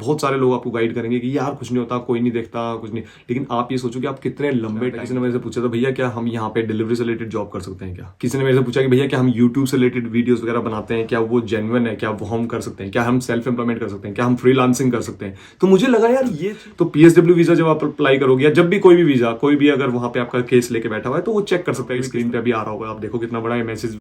बहुत सारे लोग आपको गाइड करेंगे कि यार कुछ नहीं होता, कोई नहीं देखता, कुछ नहीं। लेकिन आप ये सोचो कि आप कितने लंबे टाइम। किसी ने मेरे से पूछा था भैया क्या हम यहाँ पे डिलीवरी से रिलेटेड जॉब कर सकते हैं क्या? किसी ने मेरे से पूछा कि भैया क्या हम यूट्यूब से रिलेटेड वीडियोस वगैरह बनाते हैं, क्या वो जेन्युइन है, क्या वो हम कर सकते हैं, क्या हम सेल्फ एम्प्लॉयमेंट कर सकते हैं, क्या हम फ्रीलांसिंग कर सकते हैं? तो मुझे लगा यार ये तो पीएसडब्ल्यू वीजा जब आप अप्लाई करोगे या जब भी कोई भी वीजा, कोई भी अगर वहां पे आपका केस लेके बैठा हुआ है तो वो चेक कर सकता है। स्क्रीन पे अभी आ रहा होगा, आप देखो कितना बड़ा मैसेज।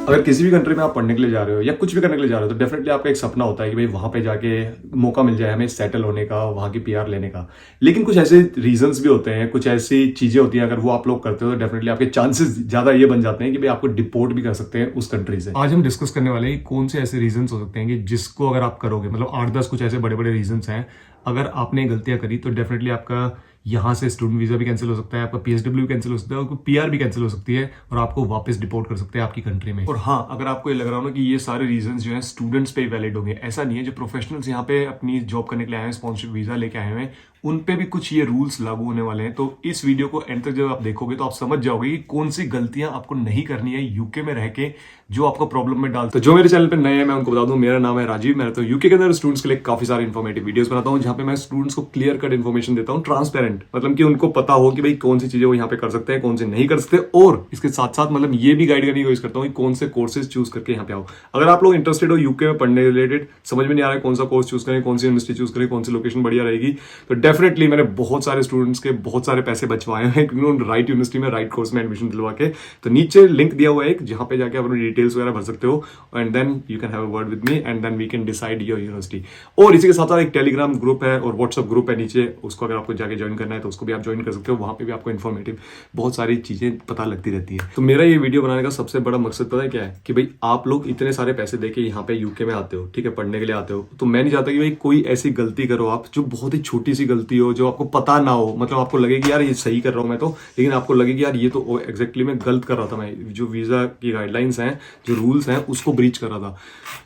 अगर किसी भी कंट्री में आप पढ़ने के लिए जा रहे हो या कुछ भी करने के लिए जा रहे हो तो डेफिनेटली आपका एक सपना होता है कि भाई वहां पे जाके मौका मिल जाए हमें सेटल होने का, वहां की पीआर लेने का। लेकिन कुछ ऐसे रीजंस भी होते हैं, कुछ ऐसी चीजें होती हैं, अगर वो आप लोग करते हो तो डेफिनेटली आपके चांसेस ज्यादा ये बन जाते हैं कि भाई आपको डिपोर्ट भी कर सकते हैं उस कंट्री से। आज हम डिस्कस करने वाले हैं कौन से ऐसे रीजंस हो सकते हैं कि जिसको अगर आप करोगे, मतलब 8-10 कुछ ऐसे बड़े बड़े रीजंस हैं, अगर आपने गलतियां करी तो डेफिनेटली आपका यहाँ से स्टूडेंट वीजा भी कैंसिल हो सकता है, आपका पीएसडब्ल्यू भी कैंसिल हो सकता है, आपको पीआर भी कैंसिल हो सकती है और आपको वापस डिपोर्ट कर सकते हैं आपकी कंट्री में। और हाँ, अगर आपको ये लग रहा हो ना कि ये सारे रीजंस जो हैं स्टूडेंट्स पे ही वैलिड होंगे, ऐसा नहीं है। जो प्रोफेशनल्स यहाँ पे अपनी जॉब करने के लिए आए हैं, स्पॉन्सरशिप वीजा लेके आए हैं, उन पे भी कुछ ये रूल्स लागू होने वाले हैं। तो इस वीडियो को एंड तक जब आप देखोगे तो आप समझ जाओगे कि कौन सी गलतियां आपको नहीं करनी है यूके में रह के जो आपको प्रॉब्लम में डाल। तो जो मेरे चैनल पे नए हैं मैं उनको बता दूं, मेरा नाम है राजीव। मैं तो यूके के अंदर स्टूडेंट्स के लिए काफी सारे इन्फॉर्मेटिव वीडियोस बनाता हूं जहां पे मैं स्टूडेंट्स को क्लियर कट इन्फॉर्मेशन देता हूं, ट्रांसपेरेंट, मतलब कि उनको पता हो कि भाई कौन सी चीजें वो यहाँ पे कर सकते हैं, कौन से नहीं कर सकते। और इसके साथ साथ मतलब ये भी गाइड करने की कोशिश करता हूँ कि कौन से कोर्सेज चूज करके यहाँ पे आओ। अगर आप लोग इंटरेस्टेड हो यूके में पढ़ने रिलेटेड, समझ में नहीं आ रहा है कौन सा कोर्स चूज करें, कौन सी यूनिवर्सिटी चूज करें, कौन सी लोकेशन बढ़िया रहेगी, तो डेफिनेटली मैंने बहुत सारे स्टूडेंट्स के बहुत सारे पैसे बचवाए हैं क्योंकि उन्होंने राइट यूनिवर्सिटी में राइट कोर्स में एडमिशन दिलवा के। तो नीचे लिंक दिया हुआ है एक, जहां पे जाके आप अपनी डिटेल्स वगैरह भर सकते हो and then you can have a word with me and then we can decide your university. और इसी के साथ साथ एक टेलीग्राम ग्रुप है और व्हाट्सएप ग्रुप है नीचे, उसको अगर आपको जाके ज्वाइन करना है तो उसको भी आप ज्वाइन कर सकते हो। वहां पे भी आपको इन्फॉर्मेटिव बहुत सारी चीजें पता लगती रहती है। तो मेरा ये वीडियो बनाने का सबसे बड़ा मकसद पता है क्या है कि भाई आप लोग इतने सारे पैसे देके यहाँ पे यूके में आते हो, ठीक है, पढ़ने के लिए आते हो, तो मैं नहीं चाहता कि भाई कोई ऐसी गलती करो आप जो बहुत ही छोटी सी गलती हो, जो आपको पता ना हो, मतलब आपको लगे कि यार ये सही कर रहा हूं मैं तो, लेकिन आपको लगे कि यार ये तो एग्जैक्टली मैं गलत कर रहा था, मैं जो वीजा की गाइडलाइंस हैं, जो रूल्स हैं, उसको ब्रीच कर रहा था,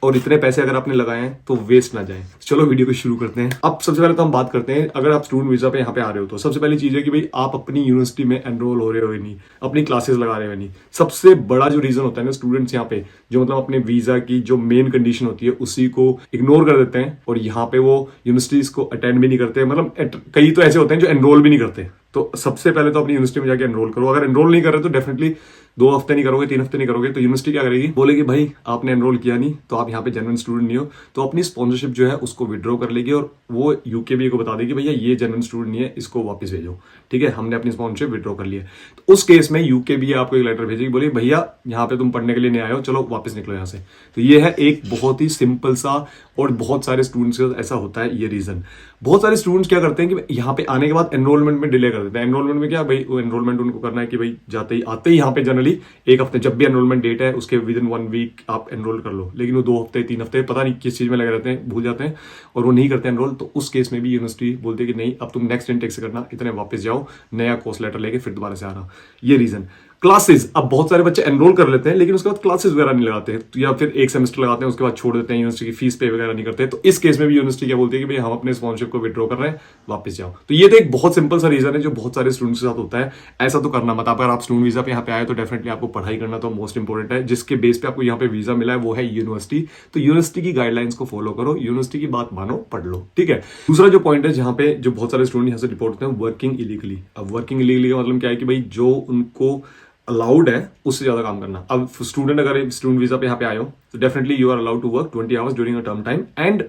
और इतने पैसे अगर आपने लगाए हैं तो वेस्ट ना जाए। चलो वीडियो को शुरू करते हैं। अब सबसे पहले तो हम बात करते हैं, अगर आप स्टूडेंट वीजा पे यहाँ पे आ रहे हो तो सबसे पहली चीज है कि भाई आप अपनी यूनिवर्सिटी में एनरोल हो रहे हो नहीं, अपनी क्लासेस लगा रहे हो नहीं। सबसे बड़ा जो रीजन होता है ना स्टूडेंट्स यहाँ पे, जो मतलब अपने वीजा की जो मेन कंडीशन होती है उसी को इग्नोर कर देते हैं और यहाँ पे वो यूनिवर्सिटीज को अटेंड भी नहीं करते, मतलब कई तो ऐसे होते हैं जो एनरोल भी नहीं करते। तो सबसे पहले तो अपनी यूनिवर्सिटी में जाके एनरोल करो। अगर एनरोल नहीं कर रहे तो डेफिनेटली 2 हफ्ते नहीं करोगे, 3 हफ्ते नहीं करोगे तो यूनिवर्सिटी क्या करेगी, बोलेगी भाई आपने एनरोल किया नहीं तो आप यहाँ पे जेन्युइन स्टूडेंट नहीं हो, तो अपनी स्पॉन्सरशिप जो है उसको विड्रॉ कर लेगी और वो यूकेबीए को बता देगी भैया ये जेन्युइन स्टूडेंट नहीं है, इसको वापस भेजो, ठीक है, हमने अपनी स्पॉन्सरशिप विड्रॉ कर लिया। तो उस केस में यूकेबीए आपको एक लेटर भेजेगी, बोले भैया यहाँ पे तुम पढ़ने के लिए नहीं आए हो, चलो वापस निकलो यहाँ से। तो ये है एक बहुत ही सिंपल सा, और बहुत सारे स्टूडेंट्स का ऐसा होता है ये रीजन। बहुत सारे स्टूडेंट्स क्या करते हैं कि यहाँ पे आने के बाद एनरोलमेंट में डिले कर देते हैं। एनरोलमेंट में क्या भाई, वो एनरोलमेंट उनको करना है कि भाई जाते ही आते ही यहाँ पे जनरली एक हफ्ते, जब भी एनरोलमेंट डेट है उसके विद इन 1 वीक आप एनरोल कर लो, लेकिन वो 2 हफ्ते 3 हफ्ते पता नहीं किस चीज में लगे रहते हैं, भूल जाते हैं और वो नहीं करते एनरोल। तो उस केस में भी यूनिवर्सिटी बोलती है कि नहीं अब तुम नेक्स्ट इनटेक से करना, इतने वापस जाओ, नया कोर्स लेटर लेके फिर दोबारा से आना। ये रीजन। क्लासेस, अब बहुत सारे बच्चे एनरोल कर लेते हैं लेकिन उसके बाद क्लासेस वगैरह नहीं लगाते हैं, तो या फिर एक सेमेस्टर लगाते हैं उसके बाद छोड़ देते हैं, यूनिवर्सिटी की फीस पे वगैरह नहीं करते। तो इस केस में भी यूनिवर्सिटी क्या बोलती है कि भाई हम अपने स्पॉन्सरशिप को विड्रॉ कर रहे हैं, वापस जाओ। तो ये तो एक बहुत सिंपल सा रीजन है जो बहुत सारे स्टूडेंट्स के साथ होता है। ऐसा तो करना मत। अगर आप स्टूडेंट वीजा पे यहाँ पे आए तो डेफिनेटली आपको पढ़ाई करना तो मोस्ट इंपॉर्टेंट है। जिसके बेस पे आपको यहाँ पे वीजा मिला है वो है यूनिवर्सिटी। तो यूनिवर्सिटी की गाइडलाइंस को फॉलो करो, यूनिवर्सिटी की बात मानो, पढ़ लो, ठीक है। दूसरा जो पॉइंट है जहाँ पे जो बहुत सारे स्टूडेंट यहाँ से रिपोर्ट होते हैं, वर्किंग इलीगली। अब वर्किंग इलीगली का मतलब क्या है कि भाई जो उनको अलाउड है उससे ज्यादा काम करना। अब स्टूडेंट, अगर स्टूडेंट वीजा पे यहाँ पे आए हो तो definitely you are allowed to work 20 hours during your term time and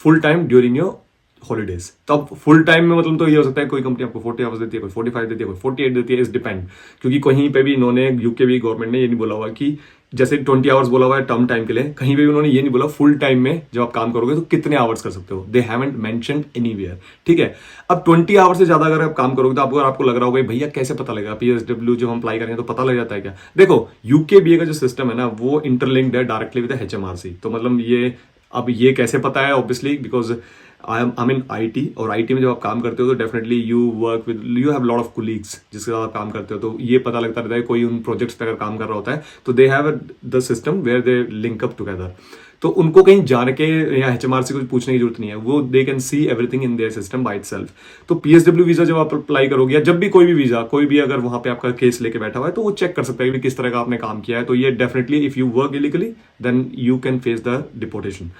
full time during your holidays. तो अब फुल टाइम में मतलब तो ये हो सकता है कोई कंपनी आपको 40 आवर्स देती है, कोई 45 देती है, कोई 48 देती है, इस डिपेंड। क्योंकि कहीं पे भी इन्होंने यूके भी गवर्नमेंट ने ये नहीं बोला हुआ कि जैसे 20 आवर्स बोला हुआ है टर्म टाइम के लिए, कहीं पे भी उन्होंने ये नहीं बोला फुल टाइम में जब आप काम करोगे तो कितने आवर्स कर सकते हो। दे हैवंट मेंशन्ड एनीवेयर, ठीक है। अब 20 आवर्स से ज्यादा अगर आप काम करोगे तो आपको लग रहा होगा भैया कैसे पता लगेगा, पीएसडब्ल्यू जब हम अप्लाई करेंगे तो पता लग जाता है क्या। देखो यूकेबीए का जो सिस्टम है ना वो इंटरलिंक्ड है डायरेक्टली विद एचएमआरसी। तो मतलब ये अब ये कैसे पता है, obviously because I am in IT, और आईटी में जब आप काम करते हो तो definitely you work with, you have lot of colleagues जिसके साथ आप काम करते हो, तो ये पता लगता रहता है कोई उन प्रोजेक्ट्स पे अगर काम कर रहा होता है तो they have the system where they link up together. तो उनको कहीं जाने के या HMR से कुछ पूछने की जरूरत नहीं है, वो they can see everything in their system by itself. तो PSW वीजा जब आप अप्लाई करोगे या जब भी कोई भी वीजा, कोई भी अगर वहां पे आपका केस लेके बैठा हुआ है तो वो चेक कर सकता है कि किस तरह का आपने काम किया है। तो ये definitely if you work illegally then you can face the deportation.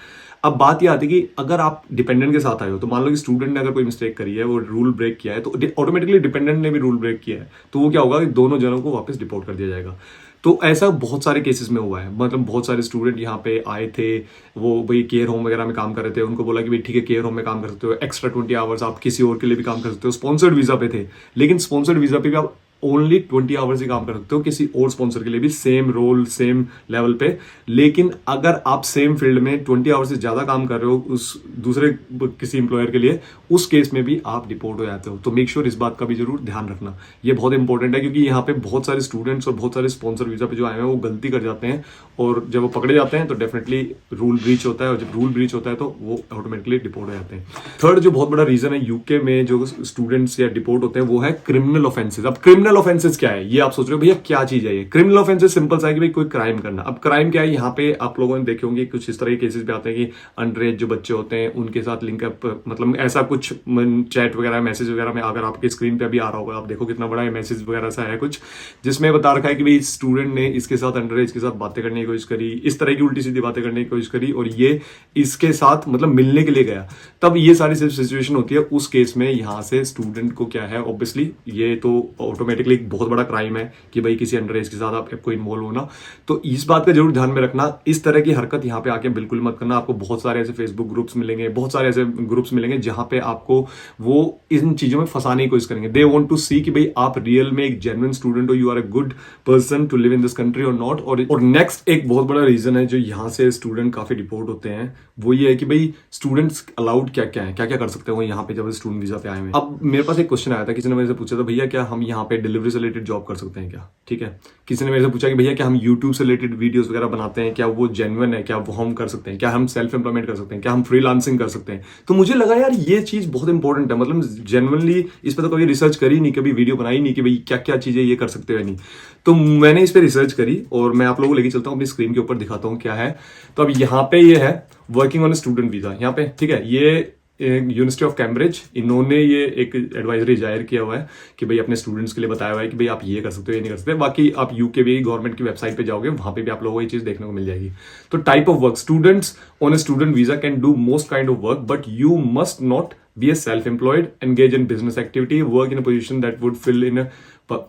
अब बात ये आती है कि अगर आप डिपेंडेंट के साथ आए हो, तो मान लो कि स्टूडेंट ने अगर कोई मिस्टेक करी है, वो रूल ब्रेक किया है, तो ऑटोमेटिकली डिपेंडेंट ने भी रूल ब्रेक किया है, तो वो क्या होगा कि दोनों जनों को वापस डिपोर्ट कर दिया जाएगा। तो ऐसा बहुत सारे केसेस में हुआ है, मतलब बहुत सारे स्टूडेंट यहाँ पे आए थे, वो भाई केयर होम वगैरह में काम कर रहे थे, उनको बोला कि भाई ठीक है केयर होम में काम कर सकते हो, एक्स्ट्रा 20 आवर्स आप किसी और के लिए भी काम कर सकते हो, स्पॉन्सर्ड वीजा पे थे, लेकिन स्पॉन्सर्ड वीजा पे भी आप ओनली 20 आवर्स ही काम कर सकते हो किसी और स्पॉन्सर के लिए भी, सेम रोल सेम लेवल पे। लेकिन अगर आप सेम फील्ड में 20 आवर्स से ज्यादा काम कर रहे हो उस दूसरे किसी एम्प्लॉयर के लिए, उस केस में भी आप डिपोर्ट हो जाते हो। तो मेक श्योर इस बात का भी जरूर ध्यान रखना, ये बहुत इंपॉर्टेंट है, क्योंकि यहाँ पे बहुत सारे स्टूडेंट्स और बहुत सारे स्पॉन्सर वीजा पे जो आए हैं वो गलती कर जाते हैं, और जब वो पकड़े जाते हैं तो डेफिनेटली रूल ब्रीच होता है, और जब रूल ब्रीच होता है तो वो ऑटोमेटिकली डिपोर्ट हो जाते हैं। थर्ड जो बहुत बड़ा रीजन है यूके में जो स्टूडेंट्स या डिपोर्ट होते हैं वो है क्रिमिनल ऑफेंसेस। अब क्रिमिनल ऑफेंसेस क्या है, ये आप सोच रहे हो भैया क्या चीज है ये। क्रिमिनल ऑफेंसेस सिंपल सा है कि भाई कोई क्राइम करना। अब क्राइम क्या है, यहाँ पे आप लोगों ने देखे होंगे कुछ इस तरह के केसेस भी आते हैं कि अंडर एज जो बच्चे होते हैं उनके साथ लिंकअप, मतलब ऐसा कुछ चैट वगैरह मैसेज वगैरह में, अगर आपके स्क्रीन पे भी आ रहा होगा, आप देखो कितना बड़ा मैसेज वगैरह सा है कुछ, जिसमें बता रखा है कि भाई स्टूडेंट ने इसके साथ अंडर एज के साथ बातें करने की कोशिश करी, इस तरह की उल्टी सीधी बातें करने की कोशिश करी, और ये इसके साथ मतलब मिलने के लिए गया। तब ये सारी सिचुएशन होती है, उस केस में यहाँ से स्टूडेंट को क्या है, ऑब्वियसली ये तो ऑटोमेटिकली एक बहुत बड़ा क्राइम है कि भाई किसी अंडर एज के साथ आपको इन्वॉल्व होना। तो इस बात का जरूर ध्यान में रखना, इस तरह की हरकत यहाँ पे आके बिल्कुल मत करना। आपको बहुत सारे ऐसे फेसबुक ग्रुप्स मिलेंगे, बहुत सारे ऐसे ग्रुप्स मिलेंगे जहां पे आपको वो इन चीजों में फंसाने की कोशिश करेंगे। दे वांट टू सी कि भाई आप रियल में एक जेन्युइन स्टूडेंट हो, you are a good person to live in this country or not. और नेक्स्ट एक बहुत बड़ा रीजन है जो यहाँ से स्टूडेंट काफी डिपोर्ट होते हैं, वो ये है कि भाई स्टूडेंट्स अलाउड क्या क्या है, क्या क्या कर सकते हो यहाँ पे जब स्टूडेंट वीजा पे आए हुए। अब मेरे पास एक क्वेश्चन आया था, किसी ने मेरे से पूछा था भैया क्या हम यहाँ पे डिलीवरी से रिलेटेड जॉब कर सकते हैं क्या, ठीक है। किसी ने मेरे से पूछा कि भैया क्या हम यूट्यूब से रिलेटेड वीडियोस वगैरह बनाते हैं, क्या वो जेन्युइन है, क्या वो हम कर सकते हैं, क्या हम सेल्फ एम्प्लॉयमेंट कर सकते हैं, क्या हम फ्रीलांसिंग कर सकते हैं। तो मुझे लगा यार ये चीज बहुत इंपॉर्टेंट है, मतलब जेन्युइनली इस पर तो कभी रिसर्च करी नहीं, कभी वीडियो बनाई नहीं कि भाई क्या क्या चीजें ये कर सकते हैं नहीं। तो मैंने इस पर रिसर्च करी और मैं आप लोगों को लेके चलता हूँ, अपनी स्क्रीन के ऊपर दिखाता हूँ क्या है। तो अब यहाँ पे ये है वर्किंग ऑन स्टूडेंट वीजा, यहाँ पे ठीक है, ये यूनिवर्सिटी ऑफ कैम्ब्रिज, इन्होंने ये एक एडवाइजरी जाहिर किया हुआ है कि भाई अपने स्टूडेंट्स के लिए बताया हुआ है कि भाई आप ये कर सकते हो, ये नहीं कर सकते। बाकी आप यूके भी गवर्नमेंट की वेबसाइट पे जाओगे, वहां पे भी आप लोगों को ये चीज देखने को मिल जाएगी। तो type of work, students on a student visa can do most kind of work but you must not be a self-employed, engage in business activity, work in a position that would fill in a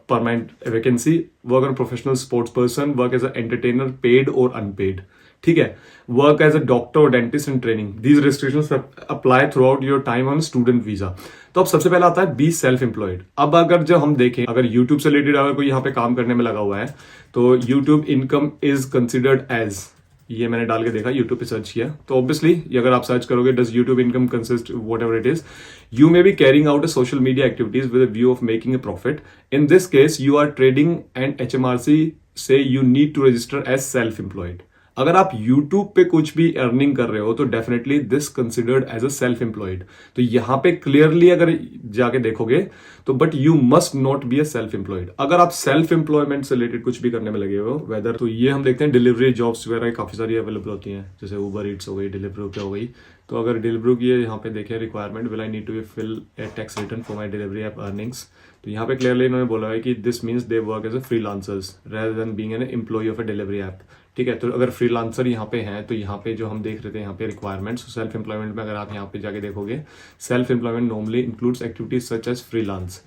permanent vacancy, work on a professional sports person, work as an entertainer, paid or unpaid. ठीक है, work as a doctor or dentist in training. These restrictions apply throughout your time on student visa. तो अब सबसे पहला आता है be self employed. अब अगर जब हम देखें, अगर यूट्यूब से रिलेटेड अगर कोई यहाँ पे काम करने में लगा हुआ है, तो YouTube income is considered as, ये मैंने डाल के देखा, यूट्यूब पे सर्च किया, तो ऑब्वियसली अगर आप सर्च करोगे does YouTube income consist whatever it is, you may be carrying out a social media activities with a view of making a profit. In this case you are trading and HMRC से you need to register as self employed. अगर आप YouTube पे कुछ भी earning कर रहे हो तो definitely this considered as a self employed. तो यहां पे क्लियरली अगर जाके देखोगे तो but you must not be a self employed. अगर आप सेल्फ एम्प्लॉयमेंट से रिलेटेड कुछ भी करने में लगे हो, वेदर, तो ये हम देखते हैं डिलीवरी जॉब्स वगैरह काफी सारी अवेलेबल होती हैं, जैसे उबर ईट्स हो गई, डिलीवरी पे हो गई। तो अगर डिलीवरी की यहाँ पे देखें requirement, will I need to file a tax return for my delivery app earnings. तो यहाँ पे क्लियरली इन्होंने बोला है कि this means they work as a freelancers rather than being an employ of a delivery app. ठीक है, तो अगर फ्रीलांसर यहाँ पे हैं तो यहाँ पे जो हम देख रहे थे यहाँ पे रिक्वायरमेंट्स, सेल्फ एम्प्लॉयमेंट में अगर आप यहाँ पे जाके देखोगे, self employment normally includes activities such as freelance.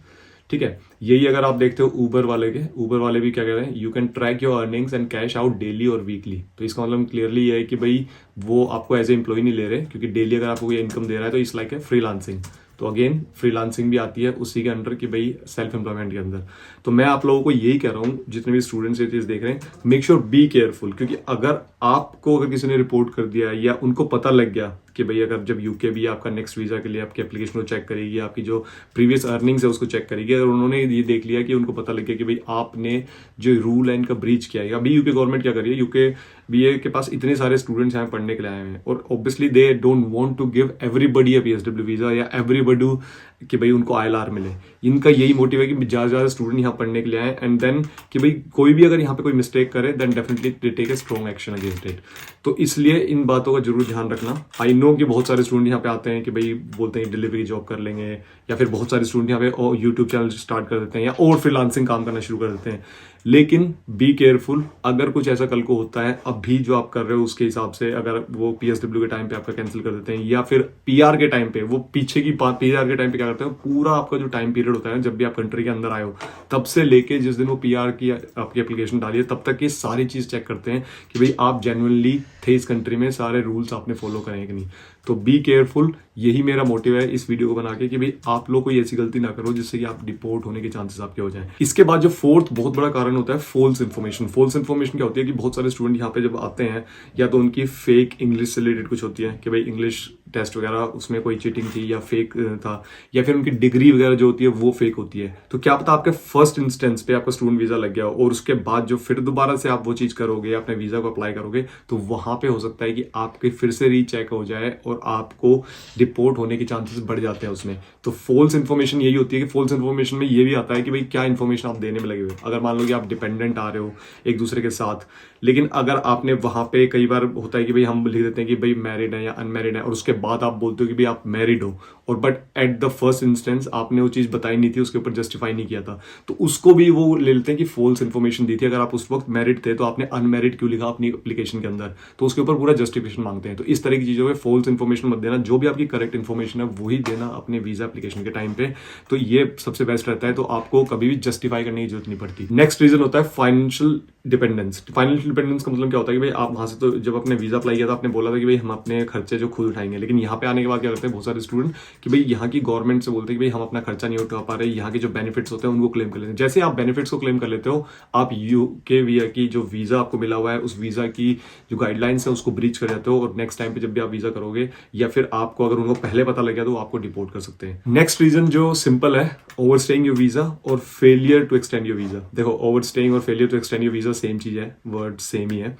ठीक है, यही अगर आप देखते हो ऊबर वाले भी क्या कह रहे हैं, you can track your earnings and cash out daily और वीकली। तो इसका मतलब क्लियरली ये है कि भाई वो आपको एज ए एम्प्लॉय नहीं ले रहे, क्योंकि डेली अगर आपको ये इनकम दे रहा है तो इट्स लाइक है फ्रीलांसिंग। तो अगेन फ्रीलांसिंग भी आती है उसी के अंडर कि भाई सेल्फ एम्प्लॉयमेंट के अंदर। तो मैं आप लोगों को यही कह रहा हूँ, जितने भी स्टूडेंट्स ये चीज देख रहे हैं, मेक श्योर बी केयरफुल, क्योंकि अगर आपको अगर किसी ने रिपोर्ट कर दिया या उनको पता लग गया कि भाई अगर जब यूके भी आपका नेक्स्ट वीजा के लिए आपकी एप्लीकेशन को चेक करेगी, आपकी जो प्रीवियस अर्निंग्स है उसको चेक करेगी, अगर उन्होंने ये देख लिया कि उनको पता लग गया कि भाई आपने जो रूल है इनका ब्रीच किया है, अभी यूके गवर्नमेंट क्या कर रही है, यूके बीए के पास इतने सारे स्टूडेंट्स यहाँ पढ़ने के लिए आए हैं और obviously they don't want to give everybody a PSW visa या एवरीबडी कि भाई उनको ILR मिले। इनका यही मोटिव है कि ज़्यादा से ज़्यादा स्टूडेंट यहाँ पढ़ने के लिए आए, एंड देन कि भाई कोई भी अगर यहाँ पे कोई मिस्टेक करे then definitely they take a strong action against it. तो इसलिए इन बातों का जरूर ध्यान रखना। आई नो कि बहुत सारे स्टूडेंट यहाँ पे आते हैं कि भाई बोलते हैं डिलीवरी जॉब कर लेंगे, या फिर बहुत सारे स्टूडेंट यहाँ पे यूट्यूब चैनल स्टार्ट कर देते हैं या और फ्रीलांसिंग काम करना शुरू कर देते हैं। लेकिन बी केयरफुल, अगर कुछ ऐसा कल को होता है, अभी जो आप कर रहे हो उसके हिसाब से अगर वो PSW के टाइम पे आपका कैंसिल कर देते हैं, या फिर PR के टाइम पे, वो पीछे की बात, PR के टाइम पे क्या करते हैं, पूरा आपका जो टाइम पीरियड होता है जब भी आप कंट्री के अंदर आए हो तब से लेके जिस दिन वो PR की आपकी एप्लीकेशन डाली है तब तक ये सारी चीज चेक करते हैं कि भाई आप जेन्युइनली थे इस कंट्री में, सारे रूल्स आपने फॉलो करें कि नहीं। तो बी केयरफुल, यही मेरा मोटिव है इस वीडियो को बना के कि भाई आप लोग कोई ऐसी गलती ना करो जिससे कि आप डिपोर्ट होने के चांसेस आपके हो जाएं। इसके बाद जो फोर्थ बहुत बड़ा कारण होता है फॉल्स इन्फॉर्मेशन। फॉल्स इन्फॉर्मेशन क्या होती है कि बहुत सारे स्टूडेंट यहाँ पे जब आते हैं, या तो उनकी फेक इंग्लिश से रिलेटेड कुछ होती है कि भाई इंग्लिश टेस्ट वगैरह उसमें कोई चीटिंग थी या फेक था, या फिर उनकी डिग्री वगैरह जो होती है वो फेक होती है। तो क्या पता आपके फर्स्ट इंस्टेंस पे आपका स्टूडेंट वीजा लग गया हो और उसके बाद जो फिर दोबारा से आप वो चीज करोगे, अपने वीजा को अप्लाई करोगे, तो वहां पे हो सकता है कि आपके फिर से रीचेक हो जाए और आपको डिपोर्ट होने के चांसेस बढ़ जाते हैं उसमें। तो फॉल्स इन्फॉर्मेशन यही होती है कि फॉल्स इन्फॉर्मेशन में ये भी आता है कि भाई क्या इन्फॉर्मेशन आप देने में लगे हुए। अगर मान लो कि आप डिपेंडेंट आ रहे हो एक दूसरे के साथ, लेकिन अगर आपने वहां पे, कई बार होता है कि भाई हम लिख देते हैं कि भाई मैरिड है या अनमैरिड है, और उसके बाद आप बोलते हो कि भाई आप मैरिड हो, और but at the first instance आपने वो चीज बताई नहीं थी, उसके ऊपर जस्टिफाई नहीं किया था, तो उसको भी वो ले लेते हैं कि फॉल्स इन्फॉर्मेशन दी थी। अगर आप उस वक्त मैरिड थे तो आपने अनमैरिड क्यों लिखा अपनी एप्लीकेशन के अंदर, तो उसके ऊपर पूरा जस्टिफिकेशन मांगते हैं। तो इस तरह की चीजों में फॉल्स इन्फॉर्मेशन मत देना, जो भी आपकी करेक्ट इन्फॉर्मेशन है वही देना अपने वीजा एप्लीकेशन के टाइम पे। तो ये सबसे बेस्ट रहता है, तो आपको कभी भी जस्टिफाई करने की जरूरत नहीं पड़ती। नेक्स्ट रीजन होता है फाइनेंशियल डिपेंडेंस। फाइनेंशियल डिपेंडेंस का मतलब क्या होता है कि भाई आप वहां से, तो जब अपने वीजा अप्लाई किया था आपने बोला था कि भाई हम अपने खर्चे जो खुद उठाएंगे, लेकिन यहाँ पे आने के बाद क्या करते हैं बहुत सारे स्टूडेंट कि भाई यहाँ की गवर्नमेंट से बोलते हैं कि भाई हम अपना खर्चा नहीं उठा पा रहे, यहाँ के जो बेनिफिट्स होते हैं उनको क्लेम कर लेते हैं। जैसे आप बेनिफिट्स को क्लेम कर लेते हो, आप UK वीजा की जो वीजा आपको मिला हुआ है उस वीजा की जो गाइडलाइंस है उसको ब्रीच कर जाते हो, और नेक्स्ट टाइम पे जब भी आप वीजा करोगे, या फिर आपको अगर उनको पहले पता लग गया तो आपको डिपोर्ट कर सकते हैं। नेक्स्ट रीजन जो सिंपल है, ओवरस्टेइंग योर वीजा और failure to extend your visa. देखो ओवरस्टेइंग और failure to extend your visa same चीज है, वर्ड सेम ही है।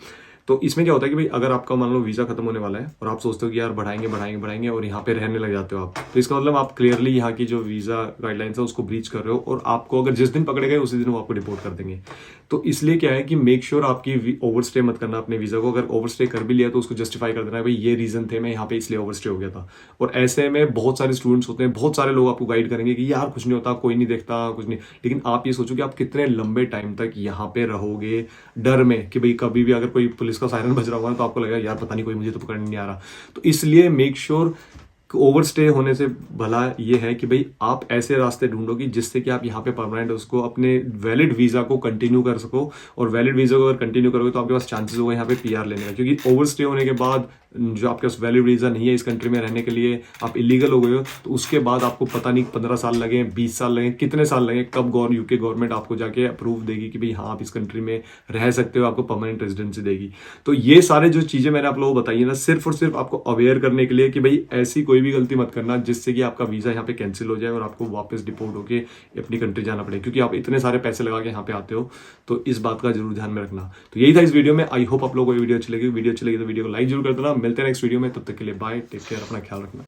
तो इसमें क्या होता है कि भाई अगर आपका मान लो वीजा खत्म होने वाला है और आप सोचते हो कि यार बढ़ाएंगे बढ़ाएंगे बढ़ाएंगे, और यहाँ पे रहने लग जाते हो आप, तो इसका मतलब आप क्लियरली यहाँ की जो वीजा गाइडलाइंस है उसको ब्रीच कर रहे हो, और आपको अगर जिस दिन पकड़े गए उसी दिन वो आपको डिपोर्ट कर देंगे। तो इसलिए क्या है कि मेक श्योर आपकी ओवरस्टे मत करना अपने वीजा को। अगर ओवरस्टे कर भी लिया तो उसको जस्टिफाई कर देना है, भाई ये रीजन थे, मैं यहाँ पे इसलिए ओवरस्टे हो गया था। और ऐसे में बहुत सारे स्टूडेंट्स होते हैं, बहुत सारे लोग आपको गाइड करेंगे कि यार कुछ नहीं होता, कोई नहीं देखता, कुछ नहीं। लेकिन आप ये सोचो कि आप कितने लंबे टाइम तक यहाँ पे रहोगे डर में कि भाई कभी भी अगर कोई पुलिस का सायरन बज रहा होगा तो आपको लगेगा यार पता नहीं कोई मुझे तो पकड़ने नहीं आ रहा। तो इसलिए मेक श्योर ओवरस्टे होने से भला ये है कि भाई आप ऐसे रास्ते ढूंढो कि जिससे कि आप यहाँ पे परमानेंट उसको अपने वैलिड वीजा को कंटिन्यू कर सको, और वैलिड वीजा को अगर कंटिन्यू करोगे तो आपके पास चांसेस होगा यहाँ पे PR लेने का। क्योंकि ओवरस्टे होने के बाद जो आपके पास वैलिड वीजा नहीं है इस कंट्री में रहने के लिए, आप इलीगल हो गए हो, तो उसके बाद आपको पता नहीं 15 साल लगे, 20 साल लगे, कितने साल लगे, कब UK गवर्नमेंट आपको जाके अप्रूव देगी कि भाई हाँ आप इस कंट्री में रह सकते हो, आपको परमानेंट रेजिडेंसी देगी। तो ये सारे जो चीजें मैंने आप लोगों को बताई है ना, सिर्फ और सिर्फ आपको अवेयर करने के लिए कि भाई ऐसी कोई भी गलती मत करना जिससे कि आपका वीजा यहाँ पे कैंसिल हो जाए और आपको वापस डिपोर्ट होके अपनी कंट्री जाना पड़े, क्योंकि आप इतने सारे पैसे लगा के यहाँ पे आते हो। तो इस बात का जरूर ध्यान में रखना। तो यही था इस वीडियो में। आई होप आप लोगों को वीडियो अच्छी लगी। वीडियो अच्छी लगी तो वीडियो को लाइक जरूर कर देना। मिलते हैं नेक्स्ट वीडियो में, तब तक के लिए बाय, टेक केयर, अपना ख्याल रखना।